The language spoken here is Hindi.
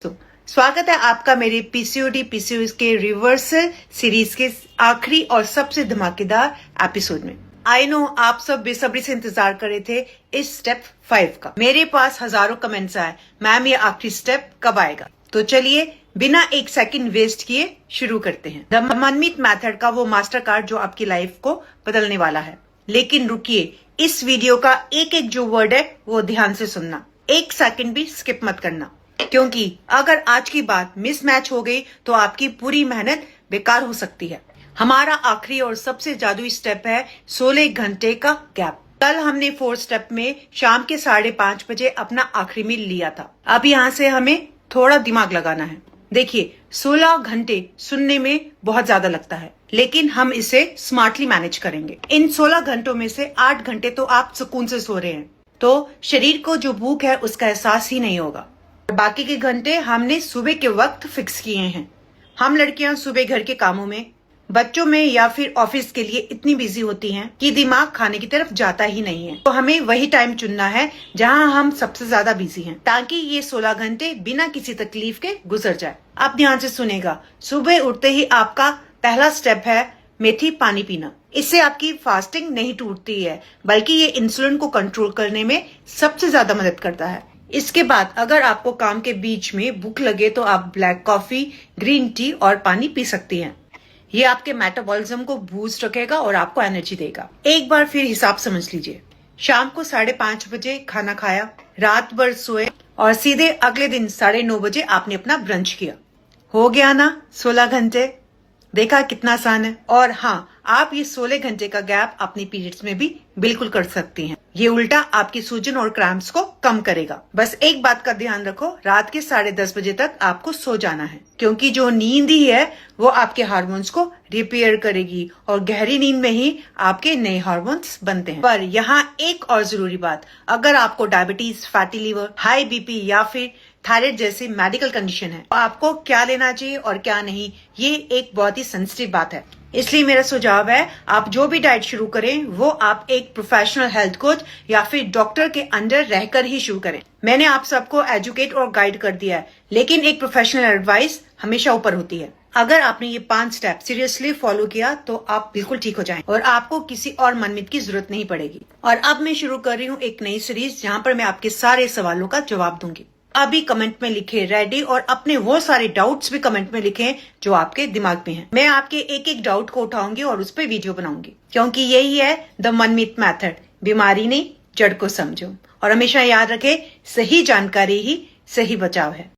तो स्वागत है आपका मेरे पीसीओएस के रिवर्सल सीरीज के आखिरी और सबसे धमाकेदार एपिसोड में। आई नो आप सब बेसब्री से इंतजार कर रहे थे इस स्टेप 5 का। मेरे पास हजारों कमेंट्स आए, मैम ये आखिरी स्टेप कब आएगा। तो चलिए बिना एक सेकंड वेस्ट किए शुरू करते हैं। द मनमीत मेथड का वो मास्टर कार्ड जो आपकी लाइफ को बदलने वाला है। लेकिन रुकिए, इस वीडियो का एक एक जो वर्ड है वो ध्यान से सुनना, एक सेकंड भी स्किप मत करना, क्योंकि अगर आज की बात मिसमैच हो गई तो आपकी पूरी मेहनत बेकार हो सकती है। हमारा आखिरी और सबसे जादुई स्टेप है 16 घंटे का गैप। कल हमने 4 स्टेप में शाम के 5:30 बजे अपना आखिरी मील लिया था। अब यहाँ से हमें थोड़ा दिमाग लगाना है। देखिए 16 घंटे सुनने में बहुत ज्यादा लगता है, लेकिन हम इसे स्मार्टली मैनेज करेंगे। इन 16 घंटों में से 8 घंटे तो आप सुकून से सो रहे हैं, तो शरीर को जो भूख है उसका एहसास ही नहीं होगा। बाकी के घंटे हमने सुबह के वक्त फिक्स किए हैं। हम लड़कियां सुबह घर के कामों में, बच्चों में या फिर ऑफिस के लिए इतनी बिजी होती हैं कि दिमाग खाने की तरफ जाता ही नहीं है। तो हमें वही टाइम चुनना है जहां हम सबसे ज्यादा बिजी हैं, ताकि ये 16 घंटे बिना किसी तकलीफ के गुजर जाए। आप ध्यान से सुनेगा। सुबह उठते ही आपका पहला स्टेप है मेथी पानी पीना। इससे आपकी फास्टिंग नहीं टूटती है, बल्कि ये इंसुलिन को कंट्रोल करने में सबसे ज्यादा मदद करता है। इसके बाद अगर आपको काम के बीच में भूख लगे तो आप ब्लैक कॉफी, ग्रीन टी और पानी पी सकती हैं। ये आपके मेटाबॉलिज्म को बूस्ट रखेगा और आपको एनर्जी देगा। एक बार फिर हिसाब समझ लीजिए। शाम को 5:30 बजे खाना खाया, रात भर सोए और सीधे अगले दिन 9:30 बजे आपने अपना ब्रंच किया। हो गया ना 16 घंटे। देखा कितना आसान है। और हाँ, आप ये 16 घंटे का गैप अपनी पीरियड्स में भी बिल्कुल कर सकती हैं। ये उल्टा आपकी सूजन और क्रैम्प्स को कम करेगा। बस एक बात का ध्यान रखो, रात के 10:30 बजे तक आपको सो जाना है, क्योंकि जो नींद ही है वो आपके हार्मोन्स को रिपेयर करेगी और गहरी नींद में ही आपके नए हार्मोन्स बनते हैं। पर यहाँ एक और जरूरी बात, अगर आपको diabetes, fatty liver, high BP या फिर थायराइड जैसी मेडिकल कंडीशन है, तो आपको क्या लेना चाहिए और क्या नहीं, ये एक बहुत ही सेंसिटिव बात है। इसलिए मेरा सुझाव है आप जो भी डाइट शुरू करें वो आप एक प्रोफेशनल हेल्थ कोच या फिर डॉक्टर के अंडर रहकर ही शुरू करें। मैंने आप सबको एजुकेट और गाइड कर दिया है, लेकिन एक प्रोफेशनल एडवाइस हमेशा ऊपर होती है। अगर आपने ये 5 स्टेप सीरियसली फॉलो किया तो आप बिल्कुल ठीक हो जाएं और आपको किसी और मनमीत की जरूरत नहीं पड़ेगी। और अब मैं शुरू कर रही हूँ एक नई सीरीज जहाँ पर मैं आपके सारे सवालों का जवाब दूंगी। अभी कमेंट में लिखे रेडी, और अपने वो सारे डाउट्स भी कमेंट में लिखें जो आपके दिमाग में हैं। मैं आपके एक एक डाउट को उठाऊंगी और उस पर वीडियो बनाऊंगी, क्योंकि यही है द मनमीत मेथड। बीमारी नहीं, जड़ को समझो। और हमेशा याद रखें, सही जानकारी ही सही बचाव है।